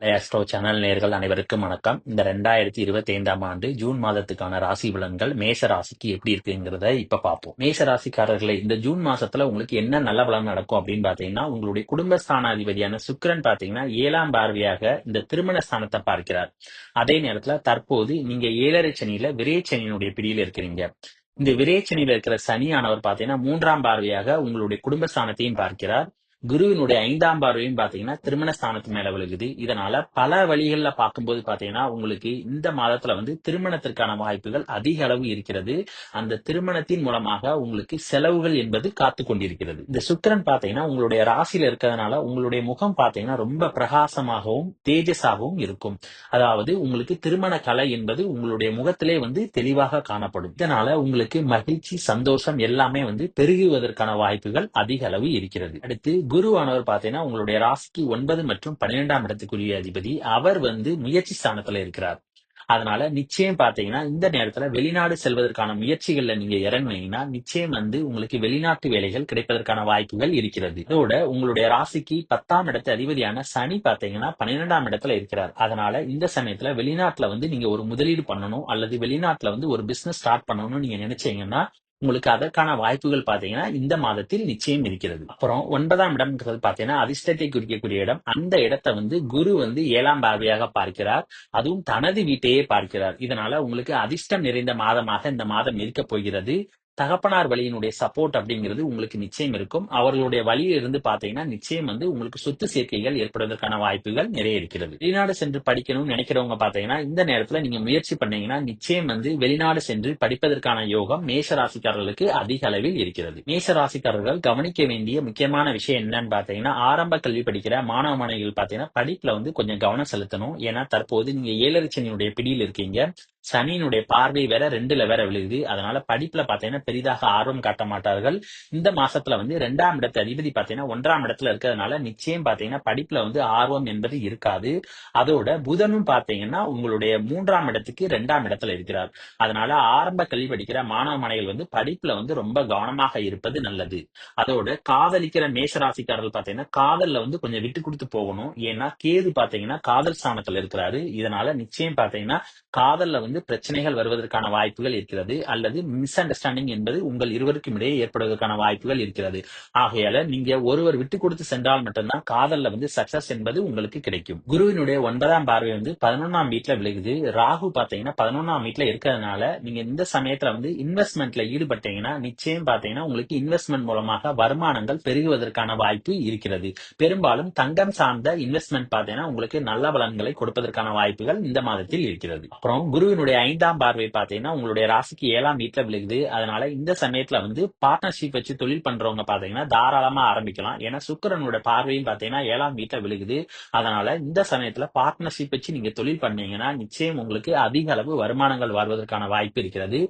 Astro channel நேயர்கள் அனைவருக்கும் வணக்கம். இந்த 2025ஆம் ஆண்டு ஜூன் மாதத்துக்கான ராசி பலன்கள் மேஷ ராசிக்கு எப்படி இருக்குங்கிறத இப்ப பார்ப்போம். மேஷ ராசிக்காரர்களே, இந்த ஜூன் மாசத்துல உங்களுக்கு என்ன நல்ல பலன் நடக்கும் அப்படின்னு பாத்தீங்கன்னா, உங்களுடைய குடும்பஸ்தானாதிபதியான சுக்கிரன் பாத்தீங்கன்னா 7ஆம் பார்வையாக இந்த திருமண ஸ்தானத்தை பார்க்கிறார். அதே நேரத்துல தற்போது நீங்க 7.5 சனியில விரயச்சனியினுடைய பிடியில இருக்கிறீங்க. இந்த விரயச்சனியில இருக்கிற சனியானவர் பாத்தீங்கன்னா 3ஆம் பார்வையாக உங்களுடைய குடும்பஸ்தானத்தையும் பார்க்கிறார். குருவினுடைய 5ஆம் பார்வையும் பாத்தீங்கன்னா திருமண ஸ்தானத்து மேல விழுகுது. இதனால பல வழிகள்ல பார்க்கும்போது பாத்தீங்கன்னா உங்களுக்கு இந்த மாதத்துல திருமணத்திற்கான வாய்ப்புகள் அதிக அளவு இருக்கிறது. அந்த திருமணத்தின் மூலமாக உங்களுக்கு செலவுகள் என்பது காத்து கொண்டிருக்கிறது. இந்த சுக்கிரன் பாத்தீங்கன்னா உங்களுடைய ராசியில இருக்கிறதுனால உங்களுடைய முகம் பாத்தீங்கன்னா ரொம்ப பிரகாசமாகவும் தேஜஸாகவும் இருக்கும். அதாவது உங்களுக்கு திருமண கலை என்பது உங்களுடைய முகத்திலே தெளிவாக காணப்படும். இதனால உங்களுக்கு மகிழ்ச்சி, சந்தோஷம் எல்லாமே பெருகுவதற்கான வாய்ப்புகள் அதிக அளவு இருக்கிறது. அடுத்து குருவானவர் பாத்தீங்கன்னா உங்களுடைய ராசிக்கு 9 மற்றும் 12ஆம் இடத்துக்குரிய அதிபதி. அவர் முயற்சி ஸ்தானத்துல இருக்கிறார். அதனால நிச்சயம் பாத்தீங்கன்னா இந்த நேரத்துல வெளிநாடு செல்வதற்கான முயற்சிகள்ல நீங்க இறங்குனீங்கன்னா நிச்சயம் உங்களுக்கு வெளிநாட்டு வேலைகள் கிடைப்பதற்கான வாய்ப்புகள் இருக்கிறது. இதோட உங்களுடைய ராசிக்கு 10ஆம் இடத்து அதிபதியான சனி பாத்தீங்கன்னா 12ஆம் இடத்துல இருக்கிறார். அதனால இந்த சமயத்துல வெளிநாட்டுல நீங்க ஒரு முதலீடு பண்ணணும் அல்லது வெளிநாட்டுல ஒரு பிசினஸ் ஸ்டார்ட் பண்ணணும்னு நீங்க நினைச்சீங்கன்னா உங்களுக்கு அதற்கான வாய்ப்புகள் பாத்தீங்கன்னா இந்த மாதத்தில் நிச்சயம் இருக்கிறது. அப்புறம் 9ஆம் இடம்ன்றது பாத்தீங்கன்னா அதிர்ஷ்டத்தை குறிக்கக்கூடிய இடம். அந்த இடத்தை குரு 7ஆம் பார்வையாக பார்க்கிறார். அதுவும் தனது வீட்டையே பார்க்கிறார். இதனால உங்களுக்கு அதிர்ஷ்டம் நிறைந்த மாதமாக இந்த மாதம் இருக்க போகிறது. தகப்பனார் வழியினுடைய சப்போர்ட் அப்படிங்கிறது உங்களுக்கு நிச்சயம் இருக்கும். அவர்களுடைய வழியில இருந்து பாத்தீங்கன்னா நிச்சயம் உங்களுக்கு சொத்து சேர்க்கைகள் ஏற்படுவதற்கான வாய்ப்புகள் நிறைய இருக்கிறது. வெளிநாடு சென்று படிக்கணும்னு நினைக்கிறவங்க பாத்தீங்கன்னா இந்த நேரத்துல நீங்க முயற்சி பண்ணீங்கன்னா நிச்சயம் வெளிநாடு சென்று படிப்பதற்கான யோகம் மேஷ ராசிக்காரர்களுக்கு அதிக அளவில் இருக்கிறது. மேஷ ராசிக்காரர்கள் கவனிக்க வேண்டிய முக்கியமான விஷயம் என்னன்னு பாத்தீங்கன்னா, ஆரம்ப கல்வி படிக்கிற மாணவ மாணவிகள் பாத்தீங்கன்னா படிப்புல கொஞ்சம் கவனம் செலுத்தணும். ஏன்னா தற்போது நீங்க 7.5 சனியினுடைய பிடியில் இருக்கீங்க. சனியினுடைய பார்வை வேற 2ல வேற விழுகுது. அதனால படிப்புல பாத்தீங்கன்னா பெரிதாக ஆர்வம் காட்ட மாட்டார்கள். இந்த மாசத்துல 2ஆம் இடத்து அதிபதி பாத்தீங்கன்னா 1ஆம் இடத்துல இருக்கிறதுனால நிச்சயம் பாத்தீங்கன்னா படிப்புல ஆர்வம் என்பது இருக்காது. அதோட புதனும் பாத்தீங்கன்னா உங்களுடைய 3ஆம் இடத்துக்கு 2ஆம் இடத்துல இருக்கிறார். அதனால ஆரம்ப கல்வி படிக்கிற மாணவ மாணவிகள் படிப்புல ரொம்ப கவனமாக இருப்பது நல்லது. அதோட காதலிக்கிற மேஷராசிக்காரர்கள் பாத்தீங்கன்னா காதல்ல கொஞ்சம் விட்டு கொடுத்து போகணும். ஏன்னா கேது பாத்தீங்கன்னா காதல் ஸ்தானத்துல இருக்கிறாரு. இதனால நிச்சயம் பாத்தீங்கன்னா காதல்ல பிரச்சனைகள் வருவதற்கான வாய்ப்புகள் இருக்கிறது. அல்லது மிஸ் அண்டர்ஸ்டாண்டிங் என்பது உங்கள் இருவருக்கும் இடையே ஏற்படுவதற்கான வாய்ப்புகள் இருக்கிறது. ஆகையால நீங்க ஒருவர் விட்டு கொடுத்து சென்றால் மட்டும்தான் காதல்ல சக்சஸ் என்பது உங்களுக்கு கிடைக்கும். குருவினுடைய 9ஆம் பார்வை 11ஆம் வீட்டுல விழுகுது. ராகு பாத்தீங்கன்னா 11ஆம் வீட்டுல இருக்கிறதுனால நீங்க இந்த சமயத்துல இன்வெஸ்ட்மெண்ட்ல ஈடுபட்டீங்கன்னா நிச்சயம் பாத்தீங்கன்னா உங்களுக்கு இன்வெஸ்ட்மெண்ட் மூலமாக வருமானங்கள் பெருகுவதற்கான வாய்ப்பு இருக்கிறது. பெரும்பாலும் தங்கம் சார்ந்த இன்வெஸ்ட்மெண்ட் பாத்தீங்கன்னா உங்களுக்கு நல்ல பலன்களை கொடுப்பதற்கான வாய்ப்புகள் இந்த மாதத்தில் இருக்கிறது. அப்புறம் குருவினுடைய 5ஆம் பார்வை பாத்தீங்கன்னா உங்களுடைய ராசிக்கு 7ஆம் வீட்டுல விழுகுது. அதனால இந்த சமயத்துல பார்ட்னர்ஷிப் வச்சு தொழில் பண்றவங்க பாத்தீங்கன்னா தாராளமா ஆரம்பிக்கலாம். ஏன்னா சுக்கிரனோட பார்வையும் பாத்தீங்கன்னா 7ஆம் வீட்டுல விழுகுது. அதனால இந்த சமயத்துல பார்ட்னர்ஷிப் வச்சு நீங்க தொழில் பண்ணீங்கன்னா நிச்சயம் உங்களுக்கு அதிக அளவு வருமானங்கள் வருவதற்கான வாய்ப்பு இருக்கிறது.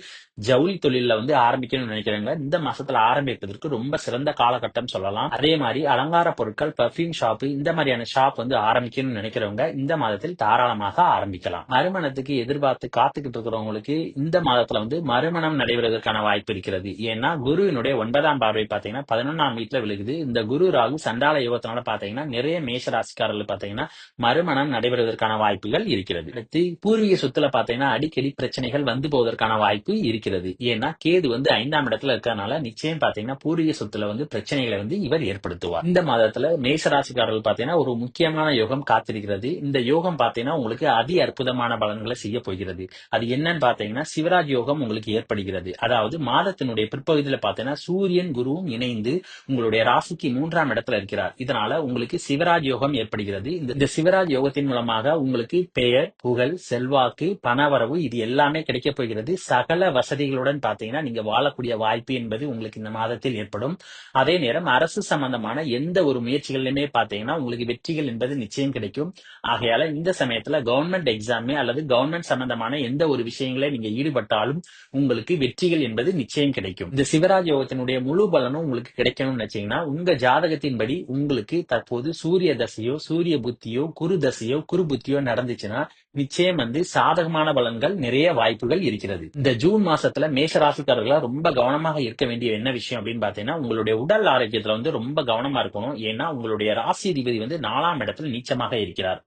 ஜவுளி தொழில ஆரம்பிக்கணும்னு நினைக்கிறவங்க இந்த மாசத்துல ஆரம்பிப்பதற்கு ரொம்ப சிறந்த காலகட்டம் சொல்லலாம். அதே மாதிரி அலங்கார பொருட்கள், பர்ஃபியூம் ஷாப், இந்த மாதிரியான ஷாப் ஆரம்பிக்கணும்னு நினைக்கிறவங்க இந்த மாதத்தில் தாராளமாக ஆரம்பிக்கலாம். மறுமணத்துக்கு எதிர்பார்த்து காத்துக்கிட்டு இருக்கிறவங்களுக்கு இந்த மாதத்துல மறுமணம் நடைபெறுவதற்கான வாய்ப்பு இருக்கிறது. ஏன்னா குருவினுடைய 9ஆம் பார்வை பாத்தீங்கன்னா 11ஆம் வீட்டுல விழுகுது. இந்த குரு ராகு சண்டால யோகத்தினால பாத்தீங்கன்னா நிறைய மேஷ ராசிக்காரர்கள் பாத்தீங்கன்னா மறுமணம் நடைபெறுவதற்கான வாய்ப்புகள் இருக்கிறது. அடுத்து பூர்வீக சொத்துல பாத்தீங்கன்னா அடிக்கடி பிரச்சனைகள் போவதற்கான வாய்ப்பு இருக்கிறது. ஏன்னா கேது 5ஆம் இடத்துல இருக்கறனால நிச்சயம் பாத்தீங்கன்னா பூர்வீக சொத்துல பிரச்சனைகளை இவர் ஏற்படுத்துவார். இந்த மாதத்துல மேஷ ராசிக்காரர்கள் பாத்தீங்கன்னா ஒரு முக்கியமான யோகம் காத்திருக்கிறது. இந்த யோகம் பாத்தீங்கன்னா உங்களுக்கு அதி அற்புதமான பலன்களை செய்ய போகிறது. அது என்னன்னு பாத்தீங்கன்னா சிவராஜ் யோகம் உங்களுக்கு ஏற்படுகிறது. அதாவது மாதத்தினுடைய பிற்பகுதியில பாத்தீங்கன்னா சூரியன் குருவும் இணைந்து உங்களுடைய ராசிக்கு 3ஆம் இடத்துல இருக்கிறார். இதனால உங்களுக்கு சிவராஜ் யோகம் ஏற்படுகிறது. இந்த சிவராஜ் யோகத்தின் மூலமாக உங்களுக்கு பெயர், புகழ், செல்வாக்கு, பணவரவு இது எல்லாமே கிடைக்க போகிறது. சகல வசதிகளுடன் பாத்தீங்கன்னா நீங்க வாழக்கூடிய வாய்ப்பு என்பது உங்களுக்கு இந்த மாதத்தில் ஏற்படும். அதே நேரம் அரசு சம்பந்தமான எந்த ஒரு முயற்சிகளிலுமே பாத்தீங்கன்னா உங்களுக்கு வெற்றிகள் என்பது நிச்சயம் கிடைக்கும். ஆகையால இந்த சமயத்துல கவர்மெண்ட் எக்ஸாம் அல்லது கவர்மெண்ட் சம்பந்தமான எந்த ஒரு விஷயங்களே நீங்க ஈடுபட்டாலும் உங்களுக்கு வெற்றிகள் என்பது நிச்சயம் கிடைக்கும். இந்த சிவராஜ் யோகத்தினுடைய முழு பலனும் உங்களுக்கு கிடைக்கணும்னு நினைச்சீங்கன்னா உங்க ஜாதகத்தின்படி உங்களுக்கு தற்போது சூரிய தசையோ, சூரிய புத்தியோ, குரு தசையோ, குரு புத்தியோ நடந்துச்சுன்னா நிச்சயம் சாதகமான பலன்கள் நிறைய வாய்ப்புகள் இருக்கிறது. இந்த ஜூன் மாசத்துல மேஷ ராசிக்காரர்களா ரொம்ப கவனமாக இருக்க வேண்டிய என்ன விஷயம் அப்படின்னு பாத்தீங்கன்னா, உங்களுடைய உடல் ஆரோக்கியத்துல ரொம்ப கவனமா இருக்கணும். ஏன்னா உங்களுடைய ராசி அதிபதி 4ஆம் இடத்துல நீச்சமாக இருக்கிறார்.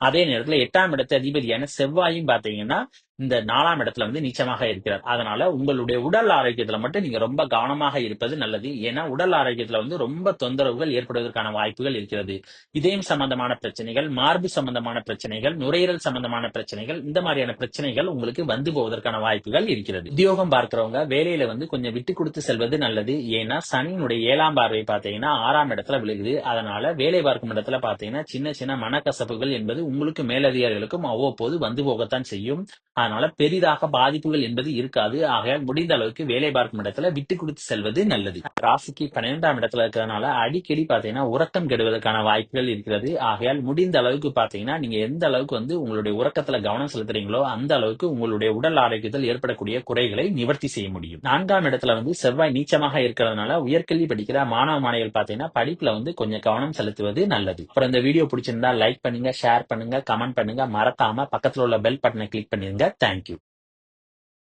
அதே நேரத்துல 8ஆம் இடத்து அதிபதியான செவ்வாயும் பாத்தீங்கன்னா இந்த 4ஆம் இடத்துல நீச்சமாக இருக்கிறார். அதனால உங்களுடைய உடல் ஆரோக்கியத்துல மட்டும் நீங்க ரொம்ப கவனமாக இருப்பது நல்லது. ஏன்னா உடல் ஆரோக்கியத்துல ரொம்ப தொந்தரவுகள் ஏற்படுவதற்கான வாய்ப்புகள் இருக்கிறது. இதயம் சம்பந்தமான பிரச்சனைகள், மார்பு சம்பந்தமான பிரச்சனைகள், நுரையீரல் சம்பந்தமான பிரச்சனைகள், இந்த மாதிரியான பிரச்சனைகள் உங்களுக்கு வந்து போவதற்கான வாய்ப்புகள் இருக்கிறது. உத்தியோகம் பார்க்கிறவங்க வேலையில கொஞ்சம் விட்டு கொடுத்து செல்வது நல்லது. ஏன்னா சனியினுடைய 7ஆம் பார்வை பாத்தீங்கன்னா 6ஆம் இடத்துல விழுகுது. அதனால வேலை பார்க்கும் இடத்துல பாத்தீங்கன்னா சின்ன சின்ன மனக்கசப்புகள் என்பது உங்களுக்கு மேலதிகாரிகளுக்கும் அவ்வப்போது வந்து போகத்தான் செய்யும். அதனால பெரிதாக பாதிப்புகள் என்பது இருக்காது. ஆகையால் முடிந்த அளவுக்கு வேலை பார்க்கும் இடத்துல விட்டு கொடுத்து செல்வது நல்லது. ராசிக்கு 12ஆம் இடத்துல இருக்கிறதுனால அடிக்கடி பாத்தீங்கன்னா உறக்கம் கெடுவதற்கான வாய்ப்புகள் இருக்கிறது. ஆகையால் முடிந்த அளவுக்கு பாத்தீங்கன்னா நீங்க எந்த அளவுக்கு உங்களுடைய உறக்கத்துல கவனம் செலுத்துறீங்களோ அந்த அளவுக்கு உங்களுடைய உடல் ஆரோக்கியத்தில் ஏற்படக்கூடிய குறைகளை நிவர்த்தி செய்ய முடியும். 4ஆம் இடத்துல செவ்வாய் நீச்சமாக இருக்கிறதுனால உயர்கல்வி படிக்கிற மாணவ மாணவிகள் பாத்தீங்கன்னா படிப்புல கொஞ்சம் கவனம் செலுத்துவது நல்லது. அப்புறம் இந்த வீடியோ பிடிச்சிருந்தா லைக் பண்ணுங்க, ஷேர் பண்ணுங்க, கமெண்ட் பண்ணுங்க. மறக்காம பக்கத்துல உள்ள பெல் பட்டனை கிளிக் பண்ணிருங்க. தேங்க்யூ.